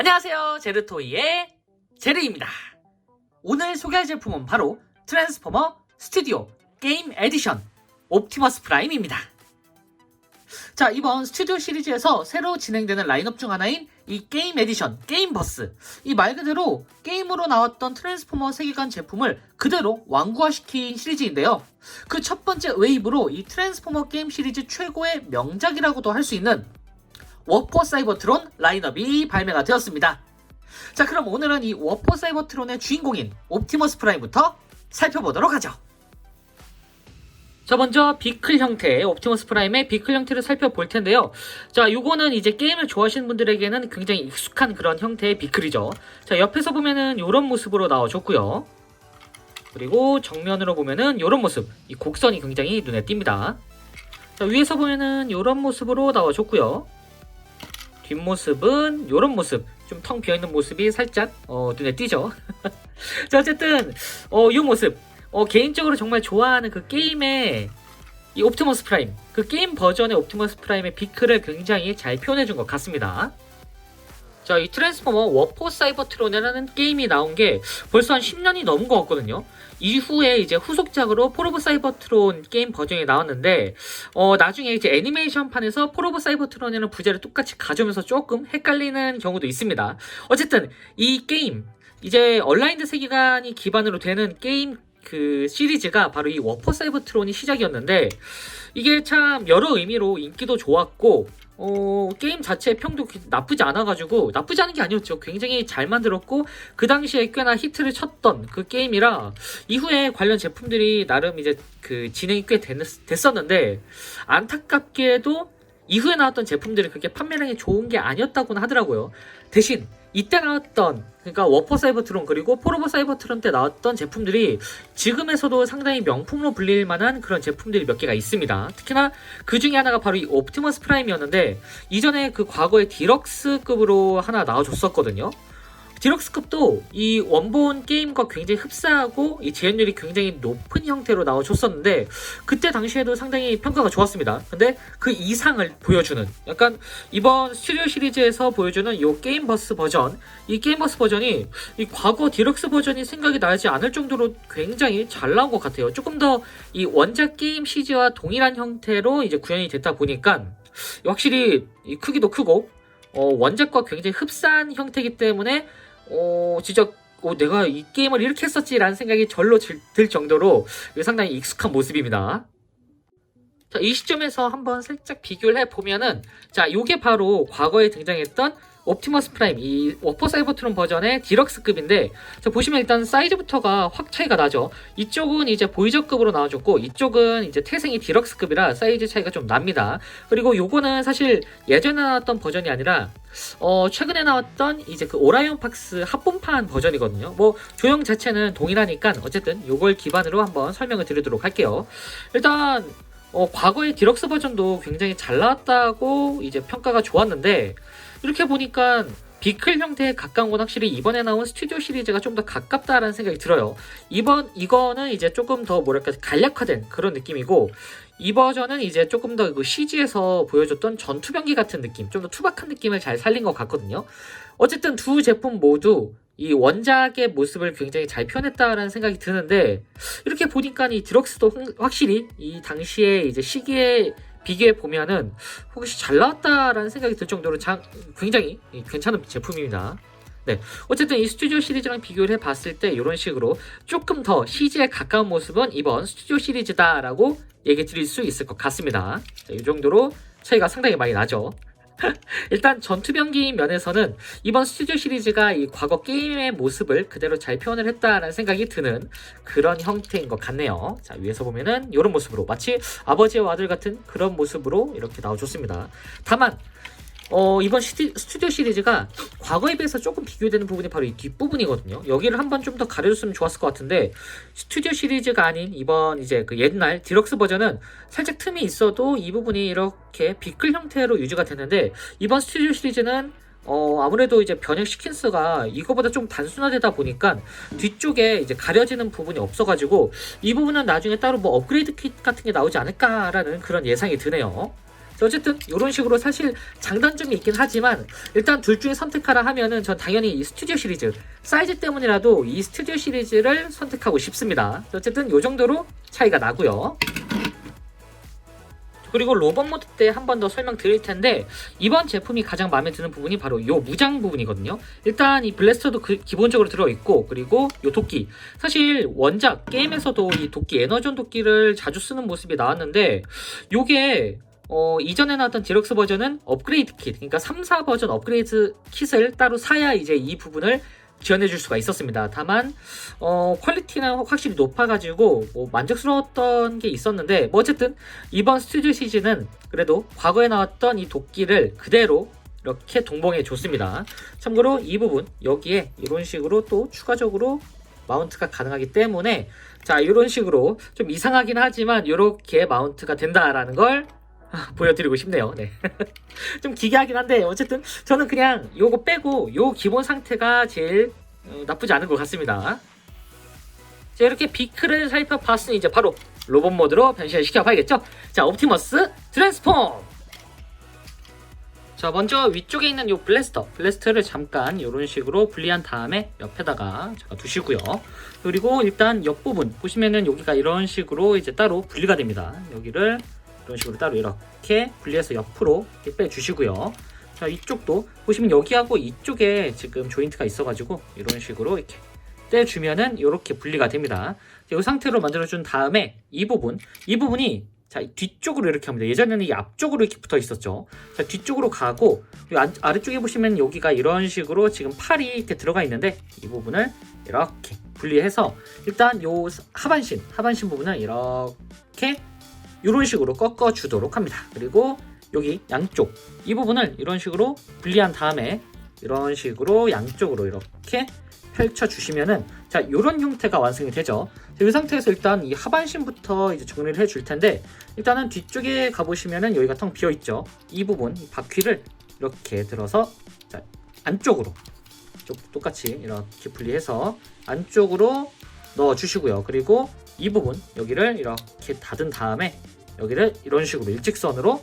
안녕하세요, 제르토이의 제르입니다. 오늘 소개할 제품은 바로 트랜스포머 스튜디오 게임 에디션 옵티머스 프라임입니다. 자, 이번 스튜디오 시리즈에서 새로 진행되는 라인업 중 하나인 이 게임 에디션, 게임 버스, 이 말 그대로 게임으로 나왔던 트랜스포머 세계관 제품을 그대로 완구화시킨 시리즈인데요. 그 첫 번째 웨이브로 이 트랜스포머 게임 시리즈 최고의 명작이라고도 할 수 있는 워포 사이버트론 라인업이 발매가 되었습니다. 자, 그럼 오늘은 이 워포 사이버트론의 주인공인 옵티머스 프라임부터 살펴보도록 하죠. 자, 먼저 비클 형태의 옵티머스 프라임의 비클 형태를 살펴볼 텐데요. 자, 요거는 이제 게임을 좋아하시는 분들에게는 굉장히 익숙한 그런 형태의 비클이죠. 자, 옆에서 보면은 요런 모습으로 나와줬고요. 그리고 정면으로 보면은 요런 모습, 이 곡선이 굉장히 눈에 띕니다. 자, 위에서 보면은 요런 모습으로 나와줬고요. 뒷모습은 요런 모습, 좀 텅 비어있는 모습이 살짝 눈에 띄죠. 자, 어쨌든 이 모습, 개인적으로 정말 좋아하는 그 게임의 이 옵티머스 프라임, 그 게임 버전의 옵티머스 프라임의 비클을 굉장히 잘 표현해준 것 같습니다. 자, 이 트랜스포머 워포 사이버트론이라는 게임이 나온 게 벌써 한 10년이 넘은 것 같거든요. 이후에 이제 후속작으로 폴 오브 사이버트론 게임 버전이 나왔는데 나중에 이제 애니메이션판에서 폴 오브 사이버트론이라는 부제를 똑같이 가져오면서 조금 헷갈리는 경우도 있습니다. 어쨌든 이 게임, 이제 얼라인드 세계관이 기반으로 되는 게임 그 시리즈가 바로 이 워포 사이버트론이 시작이었는데, 이게 참 여러 의미로 인기도 좋았고 게임 자체의 평도 나쁘지 않아가지고, 나쁘지 않은 게 아니었죠. 굉장히 잘 만들었고 그 당시에 꽤나 히트를 쳤던 그 게임이라 이후에 관련 제품들이 나름 이제 그 진행이 꽤 됐었는데, 안타깝게도 이후에 나왔던 제품들이 그렇게 판매량이 좋은 게 아니었다고는 하더라고요. 대신 이때 나왔던, 그러니까 워포 사이버트론 그리고 폴 오브 사이버트론 때 나왔던 제품들이 지금에서도 상당히 명품으로 불릴 만한 그런 제품들이 몇 개가 있습니다. 특히나 그 중에 하나가 바로 이 옵티머스 프라임이었는데, 이전에 그 과거에 디럭스급으로 하나 나와줬었거든요. 디럭스급도 이 원본 게임과 굉장히 흡사하고 이 재현율이 굉장히 높은 형태로 나와줬었는데, 그때 당시에도 상당히 평가가 좋았습니다. 근데 그 이상을 보여주는, 약간 이번 스튜디오 시리즈에서 보여주는 이 게임 버스 버전, 이 게임 버스 버전이 이 과거 디럭스 버전이 생각이 나지 않을 정도로 굉장히 잘 나온 것 같아요. 조금 더 이 원작 게임 CG와 동일한 형태로 이제 구현이 됐다 보니까 확실히 이 크기도 크고 원작과 굉장히 흡사한 형태이기 때문에 진짜 내가 이 게임을 이렇게 했었지라는 생각이 절로 들 정도로 상당히 익숙한 모습입니다. 자, 이 시점에서 한번 살짝 비교를 해보면은, 자, 요게 바로 과거에 등장했던 옵티머스 프라임, 이 워포 사이버트론 버전의 디럭스급인데, 자, 보시면 일단 사이즈부터가 확 차이가 나죠. 이쪽은 이제 보이저급으로 나와줬고, 이쪽은 이제 태생이 디럭스급이라 사이즈 차이가 좀 납니다. 그리고 요거는 사실 예전에 나왔던 버전이 아니라 최근에 나왔던 이제 그 오라이온 박스 합본판 버전이거든요. 뭐 조형 자체는 동일하니까 어쨌든 요걸 기반으로 한번 설명을 드리도록 할게요. 일단 과거의 디럭스 버전도 굉장히 잘 나왔다고 이제 평가가 좋았는데, 이렇게 보니까 비클 형태에 가까운 건 확실히 이번에 나온 스튜디오 시리즈가 좀 더 가깝다라는 생각이 들어요. 이거는 이제 조금 더 뭐랄까 간략화된 그런 느낌이고, 이 버전은 이제 조금 더 그 CG에서 보여줬던 전투병기 같은 느낌, 좀 더 투박한 느낌을 잘 살린 것 같거든요. 어쨌든 두 제품 모두 이 원작의 모습을 굉장히 잘 표현했다라는 생각이 드는데, 이렇게 보니까 이 디럭스도 확실히 이 당시에 이제 시기에 비교해 보면은 혹시 잘 나왔다라는 생각이 들 정도로 굉장히 괜찮은 제품입니다. 네, 어쨌든 이 스튜디오 시리즈랑 비교를 해봤을 때 이런 식으로 조금 더 CG에 가까운 모습은 이번 스튜디오 시리즈다라고 얘기 드릴 수 있을 것 같습니다. 자, 이 정도로 차이가 상당히 많이 나죠. 일단 전투병기 면에서는 이번 스튜디오 시리즈가 이 과거 게임의 모습을 그대로 잘 표현을 했다라는 생각이 드는 그런 형태인 것 같네요. 자, 위에서 보면은 이런 모습으로 마치 아버지와 아들 같은 그런 모습으로 이렇게 나와줬습니다. 다만 이번 스튜디오 시리즈가 과거에 비해서 조금 비교되는 부분이 바로 이 뒷부분이거든요. 여기를 한번 좀 더 가려줬으면 좋았을 것 같은데, 스튜디오 시리즈가 아닌 이번 이제 그 옛날 디럭스 버전은 살짝 틈이 있어도 이 부분이 이렇게 비클 형태로 유지가 되는데, 이번 스튜디오 시리즈는 아무래도 이제 변형 시퀀스가 이거보다 좀 단순화되다 보니까 뒤쪽에 이제 가려지는 부분이 없어가지고 이 부분은 나중에 따로 뭐 업그레이드 킷 같은 게 나오지 않을까라는 그런 예상이 드네요. 어쨌든 이런 식으로 사실 장단점이 있긴 하지만 일단 둘 중에 선택하라 하면은 전 당연히 이 스튜디오 시리즈 사이즈 때문이라도 이 스튜디오 시리즈를 선택하고 싶습니다. 어쨌든 이 정도로 차이가 나고요. 그리고 로봇 모드 때 한 번 더 설명드릴 텐데 이번 제품이 가장 마음에 드는 부분이 바로 이 무장 부분이거든요. 일단 이 블래스터도 기본적으로 들어있고 그리고 이 도끼, 사실 원작 게임에서도 이 도끼 에너전 도끼를 자주 쓰는 모습이 나왔는데 요게 이전에 나왔던 디럭스 버전은 업그레이드 킷, 그러니까 3, 4 버전 업그레이드 킷을 따로 사야 이제 이 부분을 지원해줄 수가 있었습니다. 다만 퀄리티는 확실히 높아가지고 만족스러웠던 게 있었는데 뭐 어쨌든 이번 스튜디오 시즌은 그래도 과거에 나왔던 이 도끼를 그대로 이렇게 동봉해 줬습니다. 참고로 이 부분 여기에 이런 식으로 또 추가적으로 마운트가 가능하기 때문에 자 이런 식으로 좀 이상하긴 하지만 이렇게 마운트가 된다라는 걸 보여드리고 싶네요. 네. 좀 기괴하긴 한데 어쨌든 저는 그냥 요거 빼고 요 기본 상태가 제일 나쁘지 않은 것 같습니다. 자, 이렇게 비크를 살펴봤으니 이제 바로 로봇 모드로 변신을 시켜봐야겠죠. 자, 옵티머스 트랜스폼. 자, 먼저 위쪽에 있는 요 블래스터를 잠깐 이런 식으로 분리한 다음에 옆에다가 제가 두시고요. 그리고 일단 옆부분 보시면은 여기가 이런 식으로 이제 따로 분리가 됩니다. 여기를 이런 식으로 따로 이렇게 분리해서 옆으로 이렇게 빼주시고요. 자, 이쪽도 보시면 여기하고 이쪽에 지금 조인트가 있어가지고 이런 식으로 이렇게 떼주면은 이렇게 분리가 됩니다. 자, 이 상태로 만들어준 다음에 이 부분이 자, 뒤쪽으로 이렇게 합니다. 예전에는 이 앞쪽으로 이렇게 붙어 있었죠. 자, 뒤쪽으로 가고 아래쪽에 보시면 여기가 이런 식으로 지금 팔이 이렇게 들어가 있는데 이 부분을 이렇게 분리해서 일단 요 하반신 부분을 이렇게 이런 식으로 꺾어 주도록 합니다. 그리고 여기 양쪽 이 부분을 이런 식으로 분리한 다음에 이런 식으로 양쪽으로 이렇게 펼쳐 주시면은 자 이런 형태가 완성이 되죠. 이 상태에서 일단 이 하반신부터 이제 정리를 해줄 텐데 일단은 뒤쪽에 가보시면은 여기가 텅 비어 있죠. 이 부분 이 바퀴를 이렇게 들어서 자, 안쪽으로 똑같이 이렇게 분리해서 안쪽으로 넣어 주시고요. 그리고 이 부분 여기를 이렇게 닫은 다음에 여기를 이런 식으로 일직선으로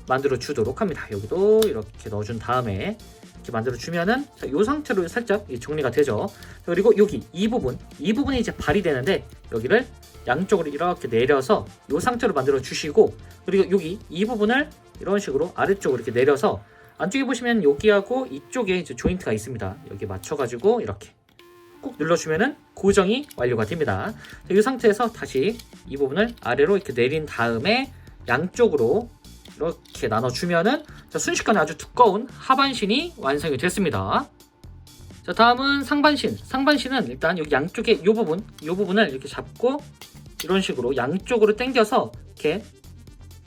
만들어 주도록 합니다. 여기도 이렇게 넣어준 다음에 이렇게 만들어 주면은 자, 이 상태로 살짝 정리가 되죠. 그리고 여기 이 부분이 이제 발이 되는데 여기를 양쪽으로 이렇게 내려서 이 상태로 만들어 주시고 그리고 여기 이 부분을 이런 식으로 아래쪽으로 이렇게 내려서 안쪽에 보시면 여기하고 이쪽에 이제 조인트가 있습니다. 여기 맞춰가지고 이렇게 꾹 눌러주면은 고정이 완료가 됩니다. 이 상태에서 다시 이 부분을 아래로 이렇게 내린 다음에 양쪽으로 이렇게 나눠주면은 순식간에 아주 두꺼운 하반신이 완성이 됐습니다. 자, 다음은 상반신은 일단 여기 양쪽에 이 부분을 이렇게 잡고 이런 식으로 양쪽으로 당겨서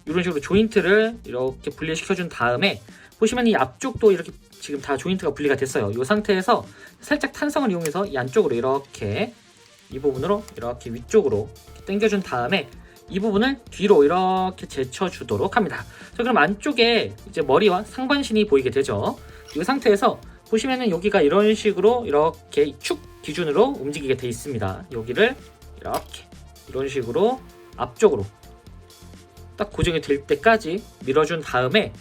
이런 식으로 조인트를 이렇게 분리시켜준 다음에 보시면 이 앞쪽도 이렇게 지금 다 조인트가 분리가 됐어요. 이 상태에서 살짝 탄성을 이용해서 이 안쪽으로 이렇게 이 부분으로 이렇게 위쪽으로 당겨준 다음에 이 부분을 뒤로 이렇게 제쳐주도록 합니다. 자, 그럼 안쪽에 이제 머리와 상반신이 보이게 되죠. 이 상태에서 보시면은 여기가 이런 식으로 이렇게 축 기준으로 움직이게 돼 있습니다. 여기를 이렇게 이런 식으로 앞쪽으로 딱 고정이 될 때까지 밀어준 다음에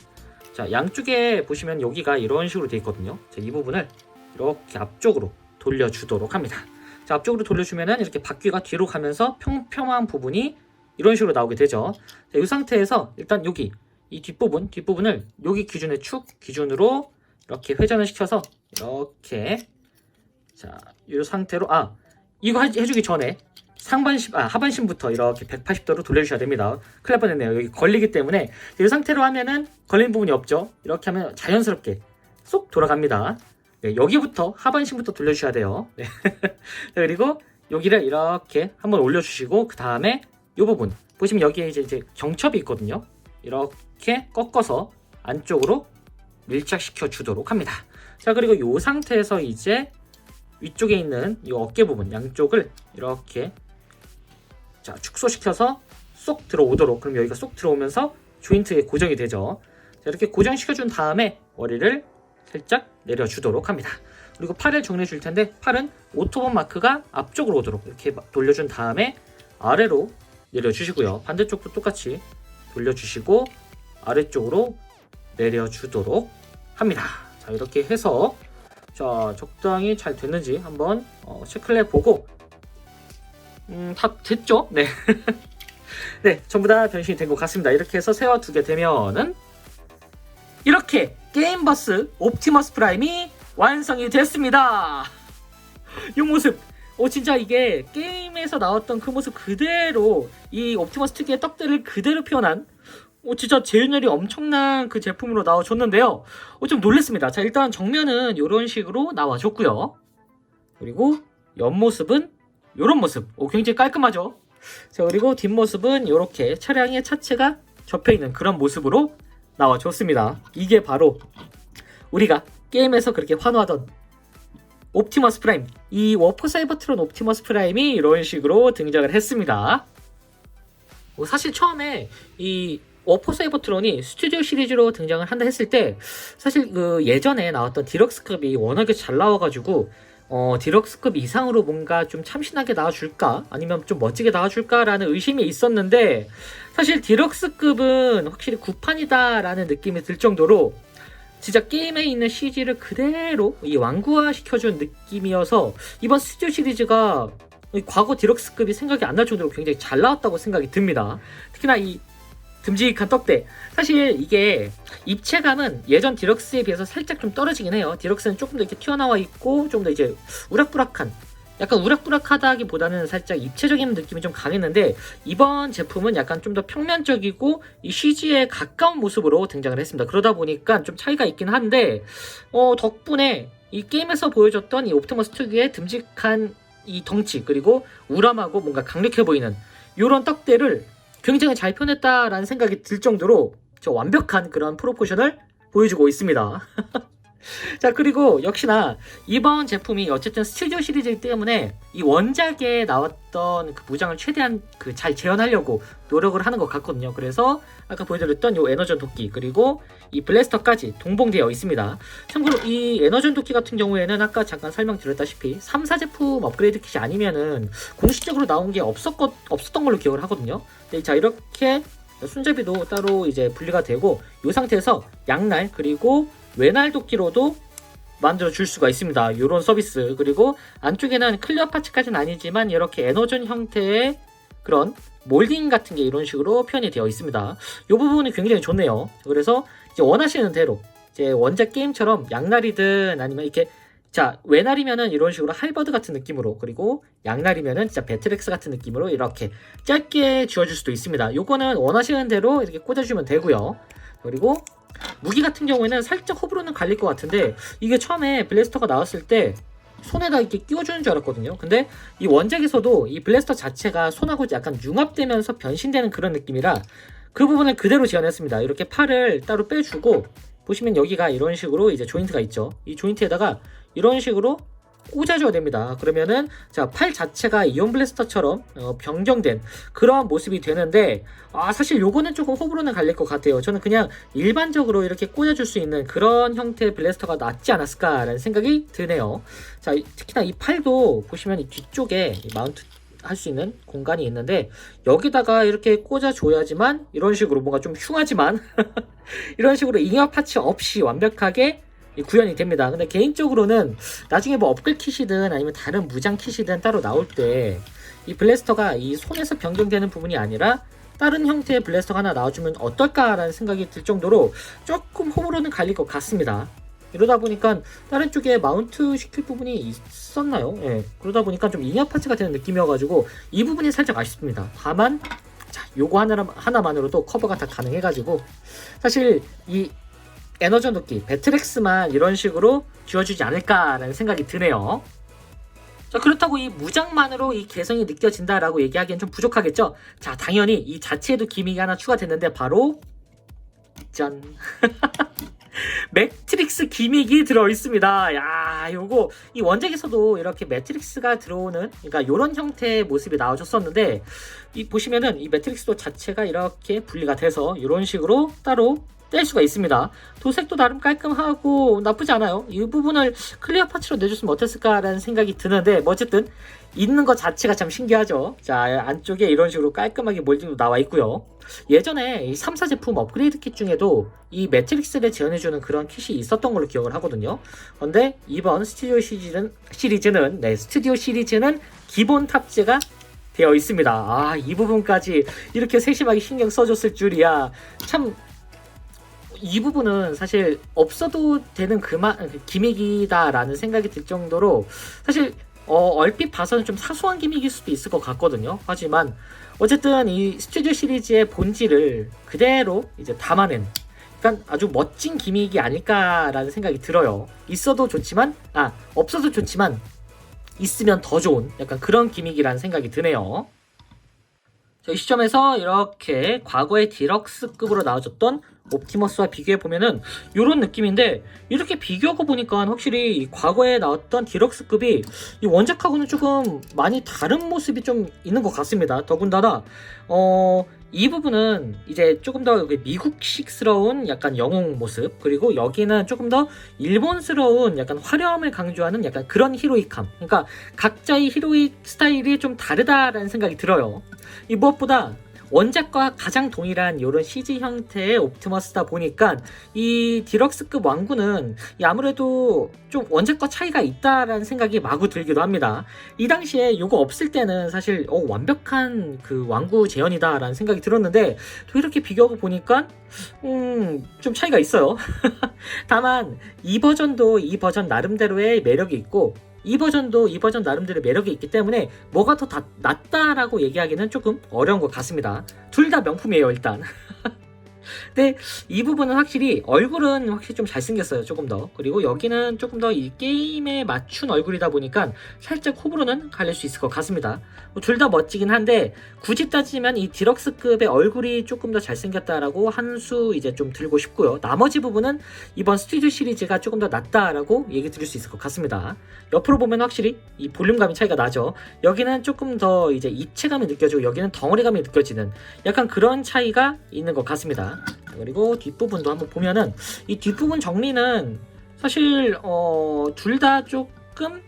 자, 양쪽에 보시면 여기가 이런 식으로 되어 있거든요. 자, 이 부분을 이렇게 앞쪽으로 돌려주도록 합니다. 자, 앞쪽으로 돌려주면은 이렇게 바퀴가 뒤로 가면서 평평한 부분이 이런 식으로 나오게 되죠. 자, 이 상태에서 일단 여기 이 뒷부분을 여기 기준의 축 기준으로 이렇게 회전을 시켜서 이렇게 자, 이 상태로 이거 해주기 전에 하반신부터 이렇게 180도로 돌려주셔야 됩니다. 큰일 날 뻔했네요. 여기 걸리기 때문에 이 상태로 하면은 걸리는 부분이 없죠. 이렇게 하면 자연스럽게 쏙 돌아갑니다. 네, 여기부터 하반신부터 돌려주셔야 돼요. 네. 그리고 여기를 이렇게 한번 올려주시고 그 다음에 이 부분 보시면 여기에 이제 경첩이 있거든요. 이렇게 꺾어서 안쪽으로 밀착시켜 주도록 합니다. 자, 그리고 이 상태에서 이제 위쪽에 있는 이 어깨 부분 양쪽을 이렇게 자, 축소시켜서 쏙 들어오도록, 그럼 여기가 쏙 들어오면서 조인트에 고정이 되죠. 자, 이렇게 고정시켜준 다음에 머리를 살짝 내려주도록 합니다. 그리고 팔을 정리해 줄 텐데 팔은 오토본 마크가 앞쪽으로 오도록 이렇게 돌려준 다음에 아래로 내려주시고요. 반대쪽도 똑같이 돌려주시고 아래쪽으로 내려주도록 합니다. 자, 이렇게 해서 자, 적당히 잘 됐는지 한번 체크를 해보고 다 됐죠? 네. 네, 전부 다 변신이 된 것 같습니다. 이렇게 해서 새와 두개 되면은 이렇게 게임버스 옵티머스 프라임이 완성이 됐습니다. 이 모습, 진짜 이게 게임에서 나왔던 그 모습 그대로 이 옵티머스 특유의 떡들을 그대로 표현한 진짜 재현율이 엄청난 그 제품으로 나와줬는데요. 좀 놀랬습니다. 자, 일단 정면은 이런 식으로 나와줬고요. 그리고 옆모습은 이런 모습, 굉장히 깔끔하죠. 자, 그리고 뒷모습은 이렇게 차량의 차체가 접혀있는 그런 모습으로 나와줬습니다. 이게 바로 우리가 게임에서 그렇게 환호하던 옵티머스 프라임, 이 워퍼 사이버트론 옵티머스 프라임이 이런 식으로 등장을 했습니다. 사실 처음에 이 워퍼 사이버트론이 스튜디오 시리즈로 등장을 한다 했을 때 사실 그 예전에 나왔던 디럭스급이 워낙에 잘 나와가지고 디럭스급 이상으로 뭔가 좀 참신하게 나와줄까? 아니면 좀 멋지게 나와줄까? 라는 의심이 있었는데 사실 디럭스급은 확실히 구판이다라는 느낌이 들 정도로 진짜 게임에 있는 CG를 그대로 이 완구화 시켜준 느낌이어서 이번 스튜디오 시리즈가 과거 디럭스급이 생각이 안 날 정도로 굉장히 잘 나왔다고 생각이 듭니다. 특히나 이 듬직한 떡대, 사실 이게 입체감은 예전 디럭스에 비해서 살짝 좀 떨어지긴 해요. 디럭스는 조금 더 이렇게 튀어나와 있고 좀 더 이제 우락부락한, 약간 우락부락하다기보다는 살짝 입체적인 느낌이 좀 강했는데 이번 제품은 약간 좀 더 평면적이고 이 CG에 가까운 모습으로 등장을 했습니다. 그러다 보니까 좀 차이가 있긴 한데 덕분에 이 게임에서 보여줬던 이 옵티머스 특유의 듬직한 이 덩치, 그리고 우람하고 뭔가 강력해 보이는 이런 떡대를 굉장히 잘 표현했다라는 생각이 들 정도로 완벽한 그런 프로포션을 보여주고 있습니다. 자, 그리고 역시나 이번 제품이 어쨌든 스튜디오 시리즈이기 때문에 이 원작에 나왔던 그 무장을 최대한 잘 재현하려고 노력을 하는 것 같거든요. 그래서 아까 보여드렸던 이 에너전 도끼, 그리고 이 블래스터까지 동봉되어 있습니다. 참고로 이 에너전 도끼 같은 경우에는 아까 잠깐 설명드렸다시피 3, 4제품 업그레이드 킷이 아니면은 공식적으로 나온 게 없었던 걸로 기억을 하거든요. 네, 자, 이렇게 손잡이도 따로 이제 분리가 되고 이 상태에서 양날 그리고 외날 도끼로도 만들어 줄 수가 있습니다. 이런 서비스. 그리고 안쪽에는 클리어 파츠까지는 아니지만 이렇게 에너전 형태의 그런 몰딩 같은 게 이런 식으로 표현이 되어 있습니다. 이 부분이 굉장히 좋네요. 그래서 이제 원하시는 대로 이제 원작 게임처럼 양날이든 아니면 이렇게, 자, 외날이면은 이런 식으로 할버드 같은 느낌으로, 그리고 양날이면은 진짜 배트렉스 같은 느낌으로 이렇게 짧게 지워줄 수도 있습니다. 요거는 원하시는 대로 이렇게 꽂아주면 되고요. 그리고 무기 같은 경우에는 살짝 호불호는 갈릴 것 같은데 이게 처음에 블래스터가 나왔을 때 손에다 이렇게 끼워주는 줄 알았거든요. 근데 이 원작에서도 이 블래스터 자체가 손하고 약간 융합되면서 변신되는 그런 느낌이라 그 부분을 그대로 재현했습니다. 이렇게 팔을 따로 빼주고 보시면 여기가 이런 식으로 이제 조인트가 있죠. 이 조인트에다가 이런 식으로 꽂아줘야 됩니다. 그러면은 자, 팔 자체가 이온 블래스터처럼 변경된 그런 모습이 되는데 사실 요거는 조금 호불호는 갈릴 것 같아요. 저는 그냥 일반적으로 이렇게 꽂아줄 수 있는 그런 형태의 블래스터가 낫지 않았을까라는 생각이 드네요. 자, 특히나 이 팔도 보시면 이 뒤쪽에 마운트 할 수 있는 공간이 있는데 여기다가 이렇게 꽂아줘야지만 이런 식으로 뭔가 좀 흉하지만 이런 식으로 잉여 파츠 없이 완벽하게 구현이 됩니다. 근데 개인적으로는 나중에 뭐 업글 킷이든 아니면 다른 무장 킷이든 따로 나올 때 이 블래스터가 이 손에서 변경되는 부분이 아니라 다른 형태의 블래스터가 하나 나와주면 어떨까라는 생각이 들 정도로 조금 호불호는 갈릴 것 같습니다. 이러다 보니까 다른 쪽에 마운트 시킬 부분이 있었나요? 예. 그러다 보니까 좀 잉여 파츠가 되는 느낌이어가지고 이 부분이 살짝 아쉽습니다. 다만 자, 요거 하나만으로도 커버가 다 가능해가지고 사실 이 에너전 도끼, 배트렉스만 이런 식으로 지워주지 않을까라는 생각이 드네요. 자, 그렇다고 이 무장만으로 이 개성이 느껴진다라고 얘기하기엔 좀 부족하겠죠? 자, 당연히 이 자체에도 기믹이 하나 추가됐는데 바로 짠! 매트릭스 기믹이 들어있습니다. 야, 요거 이 원작에서도 이렇게 매트릭스가 들어오는, 그러니까 요런 형태의 모습이 나와줬었는데 이 보시면은 이 매트릭스도 자체가 이렇게 분리가 돼서 이런 식으로 따로 뗄 수가 있습니다. 도색도 나름 깔끔하고 나쁘지 않아요. 이 부분을 클리어 파츠로 내줬으면 어땠을까라는 생각이 드는데 뭐 어쨌든 있는 것 자체가 참 신기하죠. 자, 안쪽에 이런 식으로 깔끔하게 몰딩도 나와 있고요. 예전에 이 3사 제품 업그레이드 킷 중에도 이 매트릭스를 재현해주는 그런 kit이 있었던 걸로 기억을 하거든요. 그런데 이번 스튜디오 시리즈는 기본 탑재가 되어 있습니다. 아, 이 부분까지 이렇게 세심하게 신경 써줬을 줄이야. 참, 이 부분은 사실 없어도 되는 기믹이다라는 생각이 들 정도로 사실 얼핏 봐서는 좀 사소한 기믹일 수도 있을 것 같거든요. 하지만 어쨌든 이 스튜디오 시리즈의 본질을 그대로 이제 담아낸, 그러니까 아주 멋진 기믹이 아닐까라는 생각이 들어요. 있어도 좋지만, 없어도 좋지만 있으면 더 좋은 약간 그런 기믹이라는 생각이 드네요. 이 시점에서 이렇게 과거의 디럭스급으로 나와줬던 옵티머스와 비교해보면은 이런 느낌인데, 이렇게 비교하고 보니까 확실히 과거에 나왔던 디럭스급이 이 원작하고는 조금 많이 다른 모습이 좀 있는 것 같습니다. 더군다나 이 부분은 이제 조금 더 미국식스러운 약간 영웅 모습, 그리고 여기는 조금 더 일본스러운 약간 화려함을 강조하는 약간 그런 히로이감, 그러니까 각자의 히로이 스타일이 좀 다르다라는 생각이 들어요. 이 무엇보다 원작과 가장 동일한 이런 CG 형태의 옵티머스다 보니까 이 디럭스급 왕구는 아무래도 좀 원작과 차이가 있다라는 생각이 마구 들기도 합니다. 이 당시에 이거 없을 때는 사실 완벽한 그 왕구 재현이다라는 생각이 들었는데, 또 이렇게 비교하고 보니까 좀 차이가 있어요. 다만 이 버전도 이 버전 나름대로의 매력이 있고, 이 버전도 이 버전 나름대로 매력이 있기 때문에 뭐가 더 낫다라고 얘기하기는 조금 어려운 것 같습니다. 둘 다 명품이에요, 일단. 근데 이 부분은 확실히 얼굴은 확실히 좀 잘생겼어요, 조금 더. 그리고 여기는 조금 더 이 게임에 맞춘 얼굴이다 보니까 살짝 호불호는 갈릴 수 있을 것 같습니다. 둘 다 멋지긴 한데 굳이 따지면 이 디럭스급의 얼굴이 조금 더 잘생겼다라고 한 수 이제 좀 들고 싶고요. 나머지 부분은 이번 스튜디오 시리즈가 조금 더 낫다라고 얘기 드릴 수 있을 것 같습니다. 옆으로 보면 확실히 이 볼륨감이 차이가 나죠. 여기는 조금 더 이제 입체감이 느껴지고 여기는 덩어리감이 느껴지는 약간 그런 차이가 있는 것 같습니다. 그리고 뒷부분도 한번 보면은 이 뒷부분 정리는 사실 둘 다 조금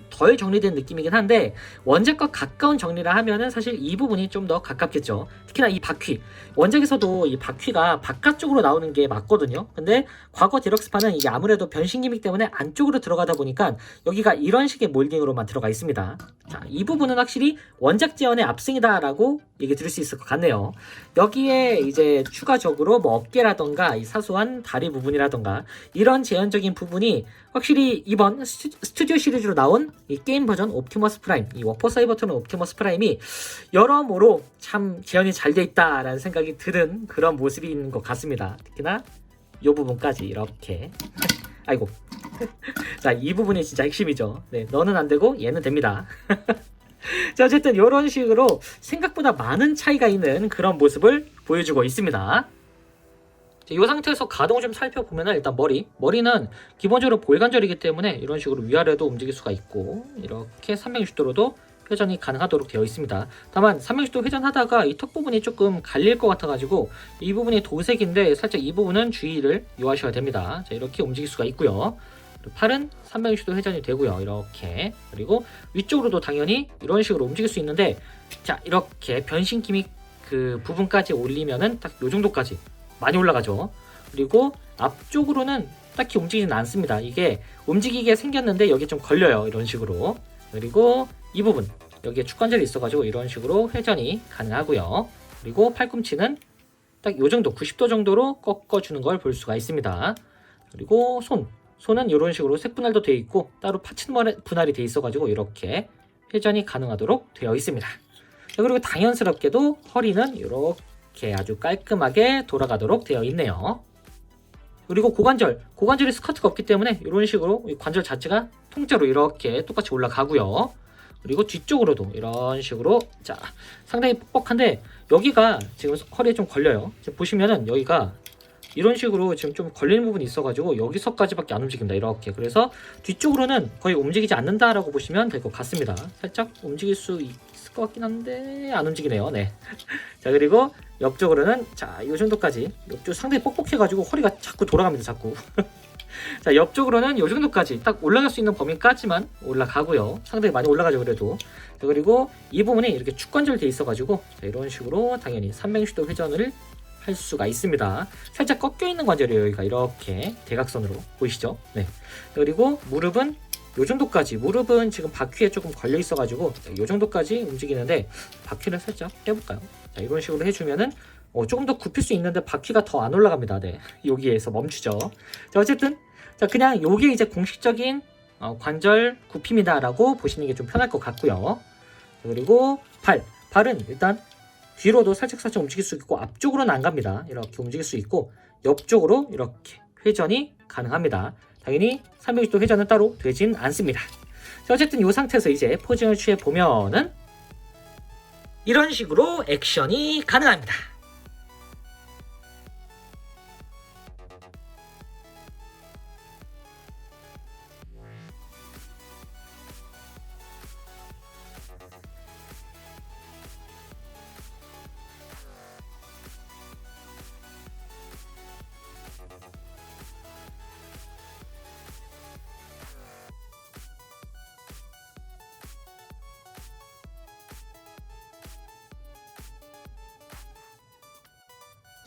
덜 정리된 느낌이긴 한데, 원작과 가까운 정리를 하면은 사실 이 부분이 좀 더 가깝겠죠. 특히나 이 바퀴, 원작에서도 이 바퀴가 바깥쪽으로 나오는 게 맞거든요. 근데 과거 디럭스판은 이게 아무래도 변신 기믹 때문에 안쪽으로 들어가다 보니까 여기가 이런 식의 몰딩으로만 들어가 있습니다. 자, 이 부분은 확실히 원작 재현의 압승이다 라고 얘기 드릴 수 있을 것 같네요. 여기에 이제 추가적으로 뭐 어깨라던가 이 사소한 다리 부분이라던가 이런 재현적인 부분이 확실히 이번 스튜디오 시리즈로 나온 이 게임 버전 옵티머스 프라임, 이 워퍼 사이버트론 옵티머스 프라임이 여러모로 참 재현이 잘 돼 있다라는 생각이 드는 그런 모습이 있는 것 같습니다. 특히나 이 부분까지 이렇게 아이고 자, 이 부분이 진짜 핵심이죠. 네, 너는 안 되고 얘는 됩니다. 자, 어쨌든 이런 식으로 생각보다 많은 차이가 있는 그런 모습을 보여주고 있습니다. 이 상태에서 가동을 좀 살펴보면 일단 머리는 기본적으로 볼관절이기 때문에 이런 식으로 위아래도 움직일 수가 있고, 이렇게 360도로도 회전이 가능하도록 되어 있습니다. 다만 360도 회전하다가 이 턱 부분이 조금 갈릴 것 같아가지고 이 부분이 도색인데 살짝 이 부분은 주의를 요하셔야 됩니다. 자, 이렇게 움직일 수가 있고요. 팔은 360도 회전이 되고요, 이렇게. 그리고 위쪽으로도 당연히 이런 식으로 움직일 수 있는데, 자, 이렇게 변신 기믹 그 부분까지 올리면은 딱 요 정도까지 많이 올라가죠. 그리고 앞쪽으로는 딱히 움직이진 않습니다. 이게 움직이게 생겼는데 여기 좀 걸려요, 이런 식으로. 그리고 이 부분 여기에 축관절이 있어가지고 이런 식으로 회전이 가능하고요. 그리고 팔꿈치는 딱 요 정도 90도 정도로 꺾어주는 걸 볼 수가 있습니다. 그리고 손은 이런 식으로 색 분할도 되어 있고 따로 파츠 분할이 되어 있어가지고 이렇게 회전이 가능하도록 되어 있습니다. 그리고 당연스럽게도 허리는 이렇게 아주 깔끔하게 돌아가도록 되어 있네요. 그리고 고관절이 스커트가 없기 때문에 이런 식으로 관절 자체가 통째로 이렇게 똑같이 올라가고요. 그리고 뒤쪽으로도 이런 식으로, 자, 상당히 뻑뻑한데 여기가 지금 허리에 좀 걸려요. 지금 보시면은 여기가 이런 식으로 지금 좀 걸리는 부분이 있어가지고 여기서까지밖에 안 움직입니다, 이렇게. 그래서 뒤쪽으로는 거의 움직이지 않는다라고 보시면 될 것 같습니다. 살짝 움직일 수 있을 것 같긴 한데 안 움직이네요. 네. 자, 그리고 옆쪽으로는 자, 이 정도까지. 옆쪽 상당히 뻑뻑해가지고 허리가 자꾸 돌아갑니다. 자꾸. 자, 옆쪽으로는 이 정도까지 딱 올라갈 수 있는 범위까지만 올라가고요. 상당히 많이 올라가죠, 그래도. 자, 그리고 이 부분이 이렇게 축관절 돼 있어가지고 자, 이런 식으로 당연히 360도 회전을 할 수가 있습니다. 살짝 꺾여 있는 관절이에요. 여기가 이렇게 대각선으로 보이시죠? 네. 그리고 무릎은 요 정도까지, 무릎은 지금 바퀴에 조금 걸려 있어가지고 요 정도까지 움직이는데 바퀴를 살짝 빼볼까요? 자, 이런 식으로 해주면은 조금 더 굽힐 수 있는데 바퀴가 더 안 올라갑니다. 네. 여기에서 멈추죠. 자, 어쨌든 자, 그냥 요게 이제 공식적인 관절 굽힘이다라고 보시는 게 좀 편할 것 같고요. 자, 그리고 발은 일단 뒤로도 살짝 움직일 수 있고 앞쪽으로는 안 갑니다. 이렇게 움직일 수 있고 옆쪽으로 이렇게 회전이 가능합니다. 당연히 360도 회전은 따로 되진 않습니다. 자, 어쨌든 이 상태에서 이제 포징을 취해 보면은 이런 식으로 액션이 가능합니다.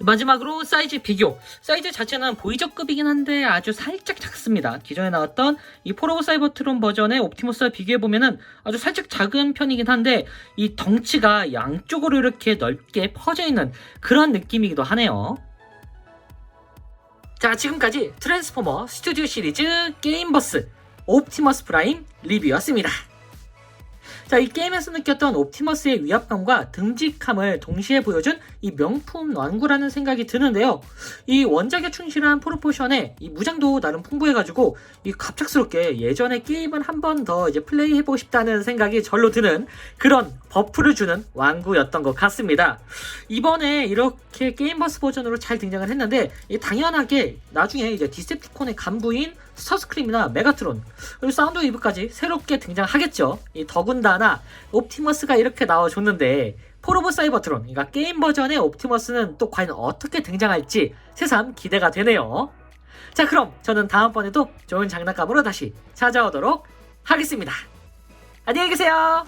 마지막으로 사이즈 비교. 사이즈 자체는 보이저급이긴 한데 아주 살짝 작습니다. 기존에 나왔던 이 폴오버 사이버트론 버전의 옵티머스와 비교해보면은 아주 살짝 작은 편이긴 한데 이 덩치가 양쪽으로 이렇게 넓게 퍼져있는 그런 느낌이기도 하네요. 자, 지금까지 트랜스포머 스튜디오 시리즈 게임버스 옵티머스 프라임 리뷰였습니다. 자, 이 게임에서 느꼈던 옵티머스의 위압감과 듬직함을 동시에 보여준 이 명품 완구라는 생각이 드는데요. 이 원작에 충실한 프로포션에 이 무장도 나름 풍부해가지고 이 갑작스럽게 예전의 게임을 한 번 더 이제 플레이해보고 싶다는 생각이 절로 드는 그런 버프를 주는 완구였던 것 같습니다. 이번에 이렇게 게임버스 버전으로 잘 등장을 했는데 당연하게 나중에 이제 디셉티콘의 간부인 스타스크림이나 메가트론 그리고 사운드 웨이브까지 새롭게 등장하겠죠. 더군다나 옵티머스가 이렇게 나와줬는데 폴오버 사이버트론, 그러니까 게임 버전의 옵티머스는 또 과연 어떻게 등장할지 새삼 기대가 되네요. 자, 그럼 저는 다음번에도 좋은 장난감으로 다시 찾아오도록 하겠습니다. 안녕히 계세요.